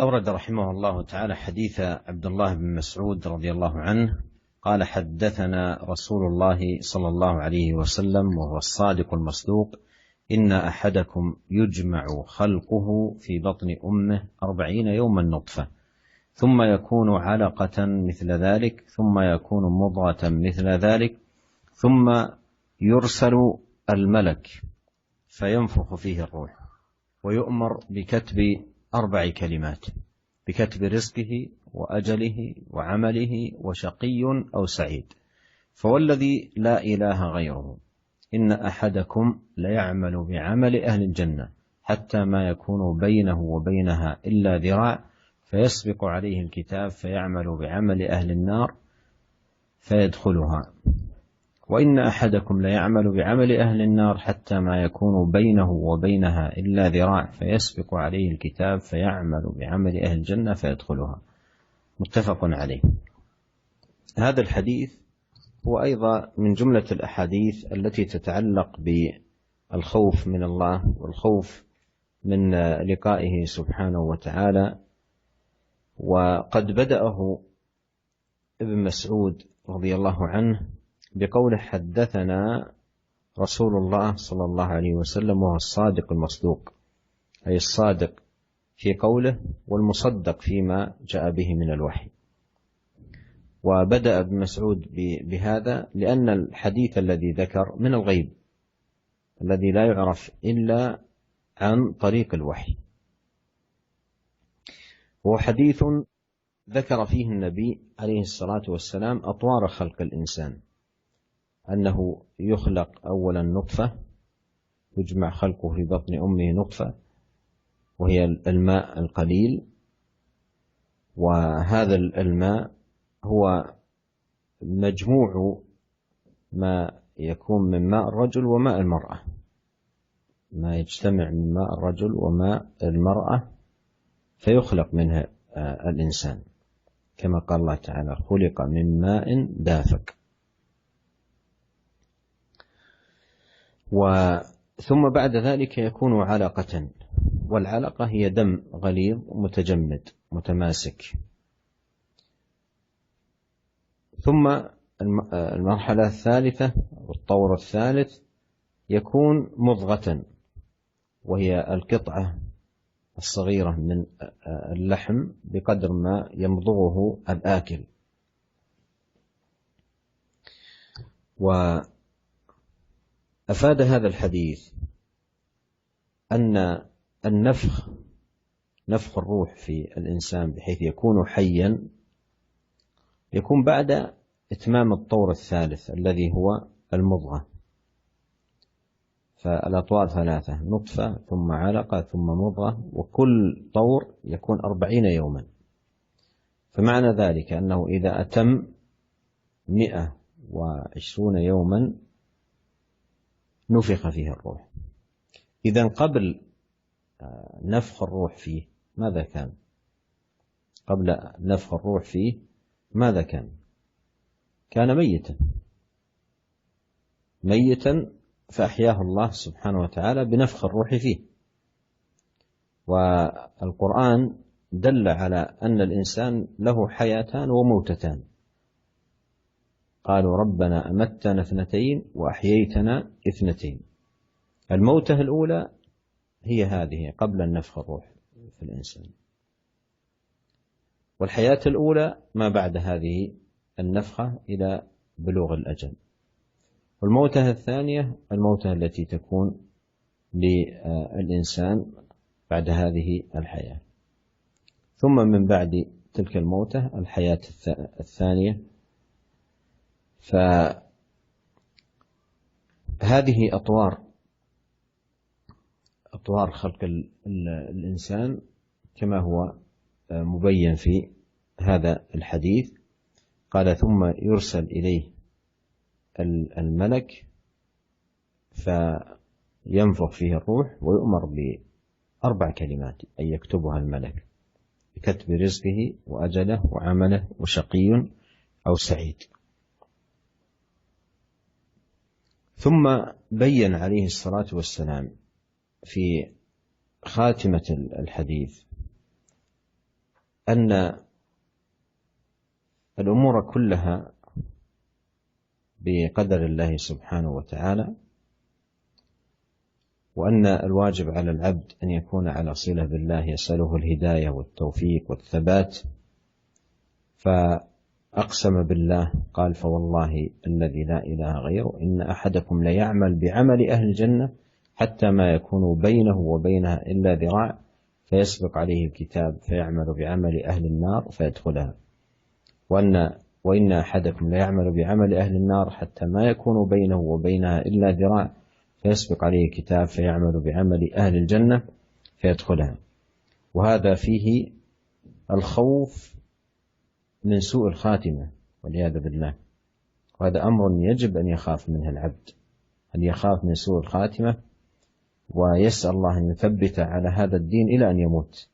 أورد رحمه الله تعالى حديث عبد الله بن مسعود رضي الله عنه قال: حدثنا رسول الله صلى الله عليه وسلم وهو الصادق المصدوق: إن أحدكم يجمع خلقه في بطن أمه 40 يوما نطفة، ثم يكون علقة مثل ذلك، ثم يكون مضغة مثل ذلك، ثم يرسل الملك فينفخ فيه الروح، ويؤمر بكتب 4 كلمات: بكتب رزقه وأجله وعمله وشقي أو سعيد. فوالذي لا إله غيره إن أحدكم ليعمل بعمل أهل الجنة حتى ما يكون بينه وبينها إلا ذراع، فيسبق عليه الكتاب فيعمل بعمل أهل النار فيدخلها. وإن أحدكم ليعمل بعمل أهل النار حتى ما يكون بينه وبينها إلا ذراع، فيسبق عليه الكتاب فيعمل بعمل أهل الجنة فيدخلها. متفق عليه. هذا الحديث هو أيضا من جملة الأحاديث التي تتعلق بالخوف من الله والخوف من لقائه سبحانه وتعالى. وقد بدأه ابن مسعود رضي الله عنه بقوله: حدثنا رسول الله صلى الله عليه وسلم وهو الصادق المصدوق، أي الصادق في قوله والمصدق فيما جاء به من الوحي. وبدأ ابن مسعود بهذا لأن الحديث الذي ذكر من الغيب الذي لا يعرف إلا عن طريق الوحي، هو حديث ذكر فيه النبي عليه الصلاة والسلام أطوار خلق الإنسان، أنه يخلق أولا نطفة، يجمع خلقه في بطن أمه نطفة وهي الماء القليل، وهذا الماء هو مجموع ما يكون من ماء الرجل وماء المرأة، ما يجتمع من ماء الرجل وماء المرأة فيخلق منها الإنسان، كما قال الله تعالى: خلق من ماء دافق. ثم بعد ذلك يكون علقة، والعلقة هي دم غليظ متجمد متماسك. ثم المرحلة الثالثة والطور الثالث يكون مضغة، وهي القطعة الصغيرة من اللحم بقدر ما يمضغه الآكل. وأفاد هذا الحديث أن نفخ الروح في الإنسان بحيث يكون حيا يكون بعد إتمام الطور الثالث الذي هو المضغة. فالأطوار 3: نطفة ثم علقة ثم مضغة، وكل طور يكون 40 يوما. فمعنى ذلك أنه إذا أتم 120 يوما نفخ فيه الروح. إذن قبل نفخ الروح فيه ماذا كان؟ قبل نفخ الروح فيه ماذا كان؟ كان ميتا فأحياه الله سبحانه وتعالى بنفخ الروح فيه. والقرآن دل على أن الإنسان له حياتان وموتتان. قالوا: ربنا أمتنا 2 وأحييتنا 2. الموتة الأولى هي هذه قبل النفخ الروح في الإنسان، والحياة الأولى ما بعد هذه النفخة إلى بلوغ الأجل. والموتة الثانية الموتة التي تكون للإنسان بعد هذه الحياة. ثم من بعد تلك الموتة الحياة الثانية. فهذه أطوار خلق الإنسان كما هو مبين في هذا الحديث. قال: ثم يرسل إليه الملك فينفخ فيه الروح، ويؤمر ب4 كلمات أن يكتبها الملك: بكتب رزقه وأجله وعمله وشقي أو سعيد. ثم بين عليه الصلاة والسلام في خاتمة الحديث أن الأمور كلها بقدر الله سبحانه وتعالى، وأن الواجب على العبد أن يكون على صلة بالله يسأله الهداية والتوفيق والثبات. فأقسم بالله قال: فوالله الذي لا إله غيره إن أحدكم ليعمل بعمل أهل الجنة حتى ما يكون بينه وبينها إلا ذراع فيسبق عليه الكتاب فيعمل بعمل أهل النار فيدخلها، وإن أحدكم ليعمل بعمل أهل النار حتى ما يكون بينه وبينها إلا ذراع فيسبق عليه الكتاب فيعمل بعمل أهل الجنة فيدخلها. وهذا فيه الخوف من سوء الخاتمة والعياذ بالله، وهذا أمر يجب أن يخاف منه العبد، أن يخاف من سوء الخاتمة ويسأل الله أن يثبت على هذا الدين إلى أن يموت،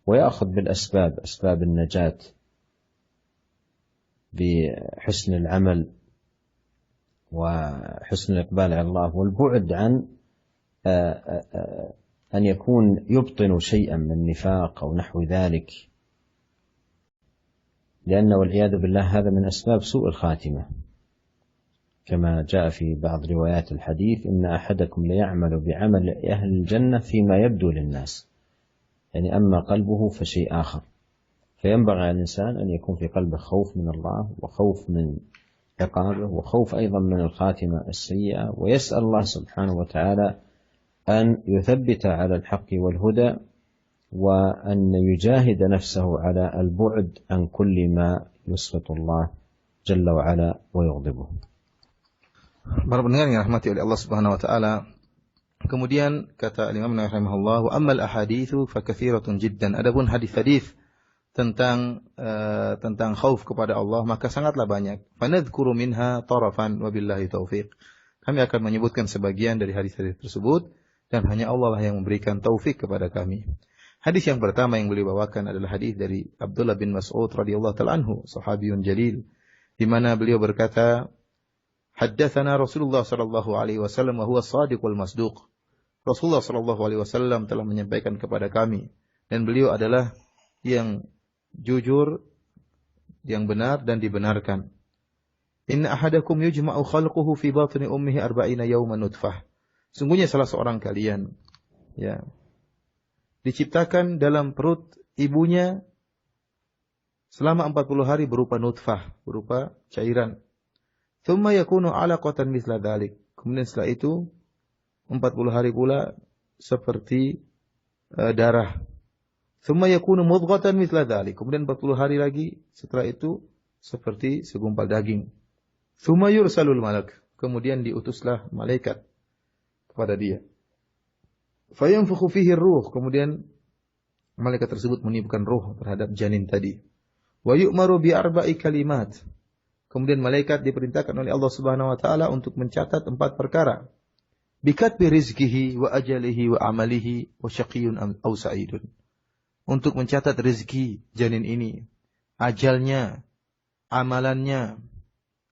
ويأخذ بالأسباب، أسباب النجاة بحسن العمل وحسن الإقبال على الله، والبعد عن أن يكون يبطن شيئا من النفاق أو نحو ذلك، لأنه والعياذ بالله هذا من أسباب سوء الخاتمة، كما جاء في بعض روايات الحديث: إن أحدكم ليعمل بعمل أهل الجنة فيما يبدو للناس، يعني أما قلبه فشيء آخر. فينبغي على الإنسان أن يكون في قلبه خوف من الله، وخوف من عقابه، وخوف أيضا من الخاتمة السيئة، ويسأل الله سبحانه وتعالى أن يثبت على الحق والهدى، وأن يجاهد نفسه على البعد عن كل ما يسخط الله جل وعلا ويغضبه. Para pendengar yang dirahmati oleh Allah Subhanahu wa taala. Kemudian kata Imam Nawawi rahimahullah, wa ammal ahaditsu fa katsiratun jiddan. Adapun hadis-hadis tentang khauf kepada Allah maka sangatlah banyak. Fanadhkuru minha tarafan wa billahi taufiq. Kami akan menyebutkan sebagian dari hadis-hadis tersebut dan hanya Allah lah yang memberikan taufik kepada kami. Hadis yang pertama yang beliau bawakan adalah hadis dari Abdullah bin Mas'ud radhiyallahu ta'ala anhu, sahabiyun jalil, di mana beliau berkata, haddatsana Rasulullah sallallahu alaihi wasallam wa huwa shadiqul masduq. Rasulullah sallallahu alaihi wasallam telah menyampaikan kepada kami, dan beliau adalah yang jujur, yang benar dan dibenarkan. Inna ahadakum yujma'u khalquhu fi batni ummihi 40 yawman nutfah. Sungguhnya salah seorang kalian diciptakan dalam perut ibunya selama 40 hari berupa nutfah, berupa cairan. Thumma yakunu 'alaqatan mithla dzalik. Kemudian setelah itu 40 hari pula seperti darah. Thumma yakunu mudghatan mithla dzalik. Kemudian 40 hari lagi setelah itu seperti segumpal daging. Thumma yursalul malak. Kemudian diutuslah malaikat kepada dia. Fayanfukhu fihi ruh. Kemudian malaikat tersebut meniupkan ruh terhadap janin tadi. Wa yu'maru bi arba'i kalimat. Kemudian malaikat diperintahkan oleh Allah Subhanahu wa taala untuk mencatat 4 perkara. Bikatbi rizqihi wa ajalihi wa amalihi wa syaqiyyun aw sa'idun. Untuk mencatat rezeki janin ini, ajalnya, amalannya,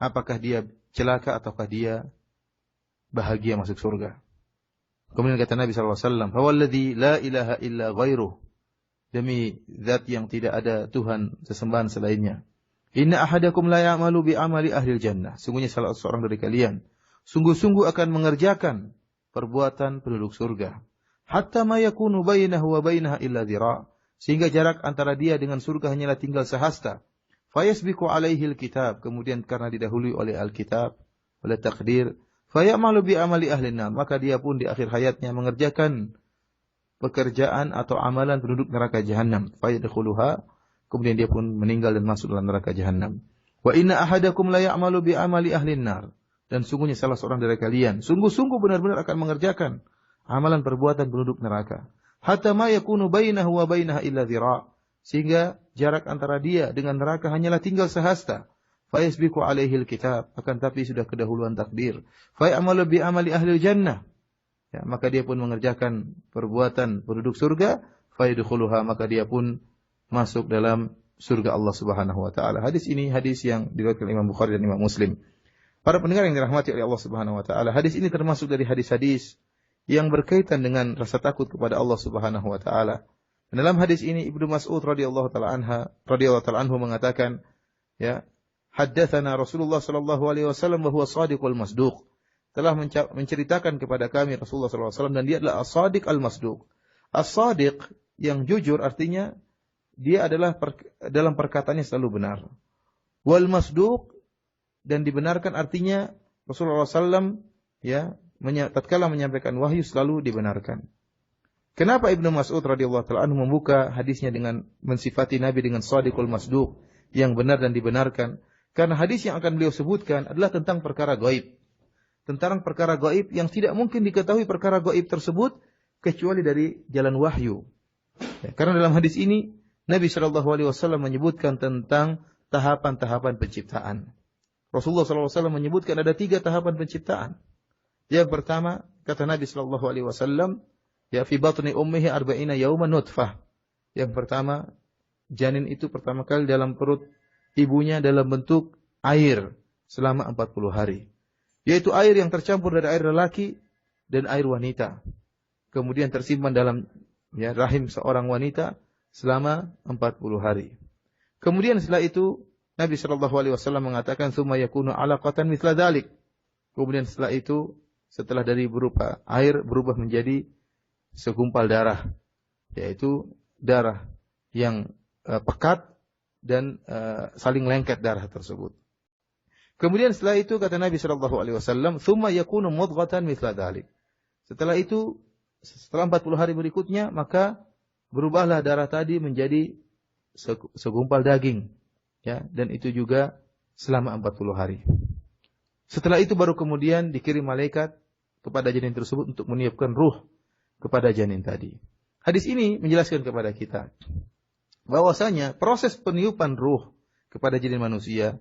apakah dia celaka ataukah dia bahagia masuk surga. Kemudian kata Nabi sallallahu alaihi wasallam, "Fawalladzi la ilaha illa ghairuh." Demi zat yang tidak ada Tuhan sesembahan selainnya. Inna ahadakum la ya'malu bi amali ahlil jannah. Sungguhnya salah seorang dari kalian sungguh-sungguh akan mengerjakan perbuatan penduduk surga. Hatta ma yakunu bainahu wa bainaha illa dhira'. Sehingga jarak antara dia dengan surga hanyalah tinggal sehasta. Fayasbiqu alaihil kitab. Kemudian karena didahului oleh Alkitab, oleh takdir, fayamalu bi amali ahlin nar. Maka dia pun di akhir hayatnya mengerjakan pekerjaan atau amalan penduduk neraka jahanam. Fayadkhuluha. Kemudian dia pun meninggal dan masuk dalam neraka jahanam. Wa inna ahadakum la ya'malu bi amali ahlin nar. Dan sungguhnya salah seorang dari kalian sungguh-sungguh benar-benar akan mengerjakan amalan perbuatan penduduk neraka. Hatta ma yakunu bainahu wa bainaha illa dhira'. Sehingga jarak antara dia dengan neraka hanyalah tinggal sehasta. Fayasbiqu alaihil kitab. Akan tapi sudah kedahuluan takdir. Fayamalu bi amali ahlil jannah. Ya, maka dia pun mengerjakan perbuatan penduduk surga. Fayadkhuluha. Maka dia pun masuk dalam surga Allah Subhanahu wa taala. Hadis ini hadis yang diriwayatkan Imam Bukhari dan Imam Muslim. Para pendengar yang dirahmati oleh Allah Subhanahu wa taala, hadis ini termasuk dari hadis-hadis yang berkaitan dengan rasa takut kepada Allah Subhanahu wa taala. Dan Dalam hadis ini Ibnu Mas'ud radhiyallahu taala anhu mengatakan, ya, haddatsana Rasulullah sallallahu alaihi wasallam wa huwa shadiqul masduq. Telah menceritakan kepada kami Rasulullah sallallahu alaihi wasallam dan dia adalah as-shadiq al-masduq. As-shadiq yang jujur artinya dia adalah dalam perkataannya selalu benar. Wal masduq dan dibenarkan artinya Rasulullah sallallahu ya tatkala menyampaikan wahyu selalu dibenarkan. Kenapa Ibnu Mas'ud radhiyallahu taala anhu membuka hadisnya dengan mensifati Nabi dengan shadiqul masduq, yang benar dan dibenarkan? Karena hadis yang akan beliau sebutkan adalah tentang perkara gaib. Tentang perkara gaib yang tidak mungkin diketahui perkara gaib tersebut kecuali dari jalan wahyu. Ya, karena dalam hadis ini Nabi sallallahu alaihi wasallam menyebutkan tentang tahapan-tahapan penciptaan. Rasulullah sallallahu alaihi wasallam menyebutkan ada 3 tahapan penciptaan. Yang pertama, kata Nabi sallallahu alaihi wasallam, ya fi batni ummihi 40 yawman nutfah. Yang pertama, janin itu pertama kali dalam perut ibunya dalam bentuk air selama 40 hari. Yaitu air yang tercampur dari air lelaki dan air wanita. Kemudian tersimpan dalam rahim seorang wanita selama 40 hari. Kemudian setelah itu Nabi sallallahu alaihi wasallam mengatakan tsumma yakunu 'alaqatan mithla dzalik. Kemudian setelah itu, setelah dari berupa air berubah menjadi segumpal darah, yaitu darah yang pekat dan saling lengket darah tersebut. Kemudian setelah itu kata Nabi sallallahu alaihi wasallam, "Tsumma yakunu mudghatan mithla dzalik." Setelah itu, setelah 40 hari berikutnya, maka berubahlah darah tadi menjadi segumpal daging, ya, dan itu juga selama 40 hari. Setelah itu baru kemudian dikirim malaikat kepada janin tersebut untuk meniupkan ruh kepada janin tadi. Hadis ini menjelaskan kepada kita bahwasanya proses peniupan ruh kepada janin manusia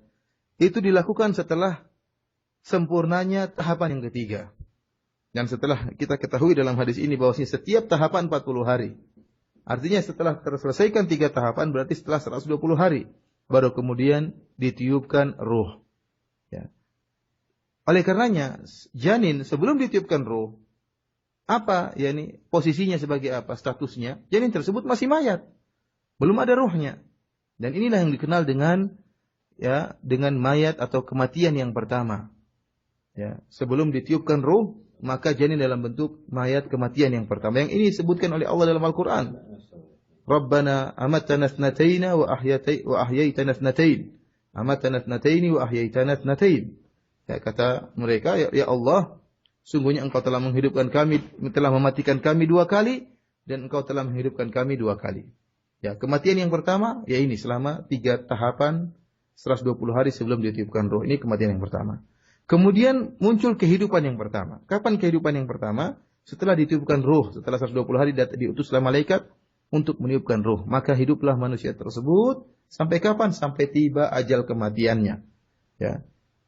itu dilakukan setelah sempurnanya tahapan yang ketiga. Dan setelah kita ketahui dalam hadis ini bahwasanya setiap tahapan 40 hari. Artinya setelah terselesaikan 3 tahapan berarti setelah 120 hari baru kemudian ditiupkan ruh. Ya. Oleh karenanya janin sebelum ditiupkan ruh, apa posisinya sebagai apa, statusnya? Janin tersebut masih mayat, belum ada ruhnya. Dan inilah yang dikenal dengan mayat atau kematian yang pertama. Ya, sebelum ditiupkan ruh, maka janin dalam bentuk mayat kematian yang pertama. Yang ini disebutkan oleh Allah dalam Al-Qur'an. Rabbana amatana thnatayn wa ahyaytana thnatayn. Amatana thnatayn wa ahyaytana thnatayn. Ya, kata mereka, ya Allah, sungguhnya engkau telah menghidupkan kami, telah mematikan kami 2 kali, dan engkau telah menghidupkan kami 2 kali. Ya, kematian yang pertama, ya ini selama 3 tahapan, 120 hari sebelum ditiupkan roh. Ini kematian yang pertama. Kemudian muncul kehidupan yang pertama. Kapan kehidupan yang pertama? Setelah ditiupkan roh, setelah 120 hari diutuslah malaikat untuk meniupkan roh. Maka hiduplah manusia tersebut, sampai kapan? Sampai tiba ajal kematiannya. Ya.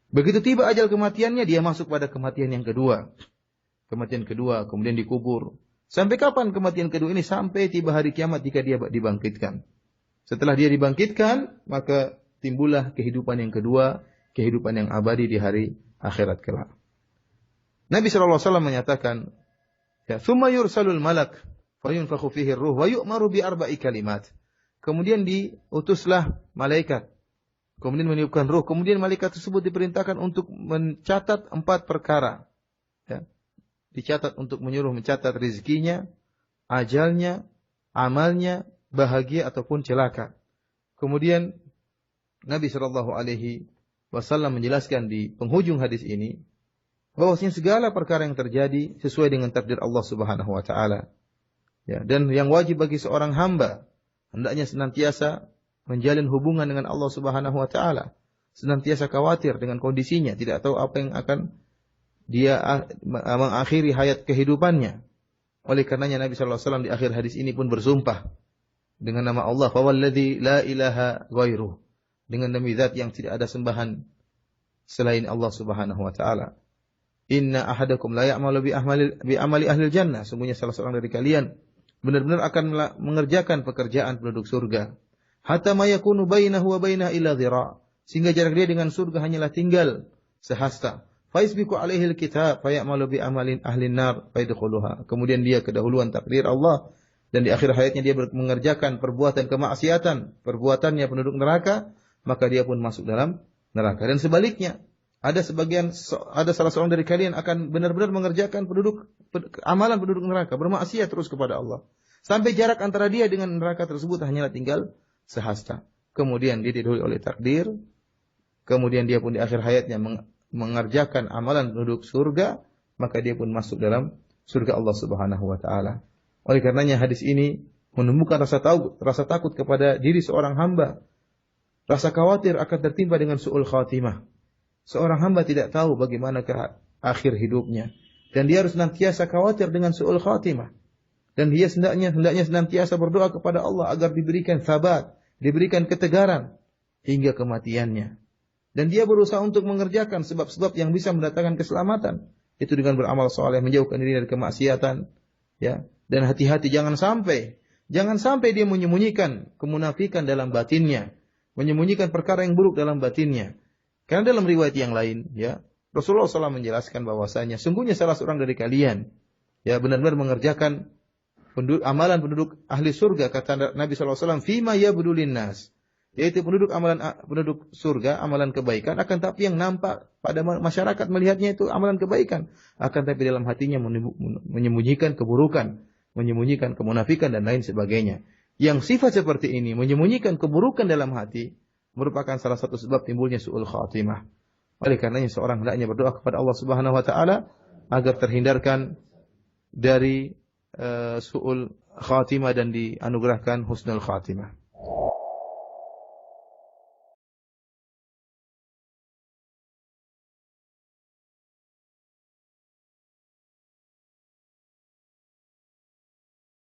Begitu tiba ajal kematiannya, dia masuk pada kematian yang kedua. Kematian kedua, kemudian dikubur. Sampai kapan kematian kedua ini? Sampai tiba hari kiamat jika dia dibangkitkan. Setelah dia dibangkitkan, maka timbullah kehidupan yang kedua, kehidupan yang abadi di hari akhirat kelak. Nabi SAW menyatakan, ya, "Tsumma yursalul malak, fayunfakhu fihi ar-ruh, wa yu'maru bi 4 kalimat." Kemudian diutuslah malaikat. Kemudian meniupkan ruh. Kemudian malaikat tersebut diperintahkan untuk mencatat 4 perkara. Ya. Dicatat untuk mencatat rezekinya, ajalnya, amalnya, bahagia ataupun celaka. Kemudian Nabi SAW menjelaskan di penghujung hadis ini bahwasanya segala perkara yang terjadi sesuai dengan takdir Allah Subhanahu wa taala. Ya, dan yang wajib bagi seorang hamba hendaknya senantiasa menjalin hubungan dengan Allah Subhanahu wa taala, senantiasa khawatir dengan kondisinya, tidak tahu apa yang akan dia mengakhiri hayat kehidupannya. Oleh karenanya Nabi sallallahu alaihi wasallam di akhir hadis ini pun bersumpah dengan nama Allah, "Fa walladzi la ilaha ghairuh." Dengan demi zat yang tidak ada sembahan selain Allah Subhanahu wa taala. "Inna ahadakum la ya'malu bi amali ahli jannah." Sungguhnya salah seorang dari kalian benar-benar akan mengerjakan pekerjaan penduduk surga. Hatta ma yakunu bainahu wa bainaha illa dhira'. Sehingga jarak dia dengan surga hanyalah tinggal sehasta. Faisbiqu alaihi alkitab fa ya'malu bi amalin ahli nar fa yadkhuluha. Kemudian dia kedahuluan takdir Allah dan di akhir hayatnya dia mengerjakan perbuatan kemaksiatan, perbuatannya penduduk neraka, maka dia pun masuk dalam neraka. Dan sebaliknya, ada salah seorang dari kalian akan benar-benar mengerjakan amalan penduduk neraka, bermaksiat terus kepada Allah, sampai jarak antara dia dengan neraka tersebut hanyalah tinggal sehasta. Kemudian dia didahului oleh takdir, kemudian dia pun di akhir hayatnya mengerjakan amalan penduduk surga, maka dia pun masuk dalam surga Allah Subhanahu wa taala. Oleh karenanya hadis ini menumbuhkan rasa takut kepada diri seorang hamba. Rasa khawatir akan tertimpa dengan su'ul khatimah. Seorang hamba tidak tahu bagaimanakah akhir hidupnya, dan dia harus senantiasa khawatir dengan su'ul khatimah. Dan dia hendaknya senantiasa berdoa kepada Allah agar diberikan sabat, diberikan ketegaran hingga kematiannya. Dan dia berusaha untuk mengerjakan sebab-sebab yang bisa mendatangkan keselamatan. Itu dengan beramal soleh, menjauhkan diri dari kemaksiatan, ya. Dan hati-hati jangan sampai dia menyembunyikan kemunafikan dalam batinnya, menyembunyikan perkara yang buruk dalam batinnya. Karena dalam riwayat yang lain, ya, Rasulullah SAW menjelaskan bahwasanya sungguhnya salah seorang dari kalian, ya, benar-benar mengerjakan amalan penduduk ahli surga, kata Nabi SAW, fima yabdulin nas, yaitu penduduk surga, amalan kebaikan, akan tapi yang nampak pada masyarakat melihatnya itu amalan kebaikan, akan tapi dalam hatinya menyembunyikan keburukan, menyembunyikan kemunafikan dan lain sebagainya. Yang sifat seperti ini, menyembunyikan keburukan dalam hati, merupakan salah satu sebab timbulnya su'ul khatimah. Oleh karenanya seorang hendaknya berdoa kepada Allah Subhanahu wa taala agar terhindarkan dari su'ul khatimah dan dianugerahkan husnul khatimah.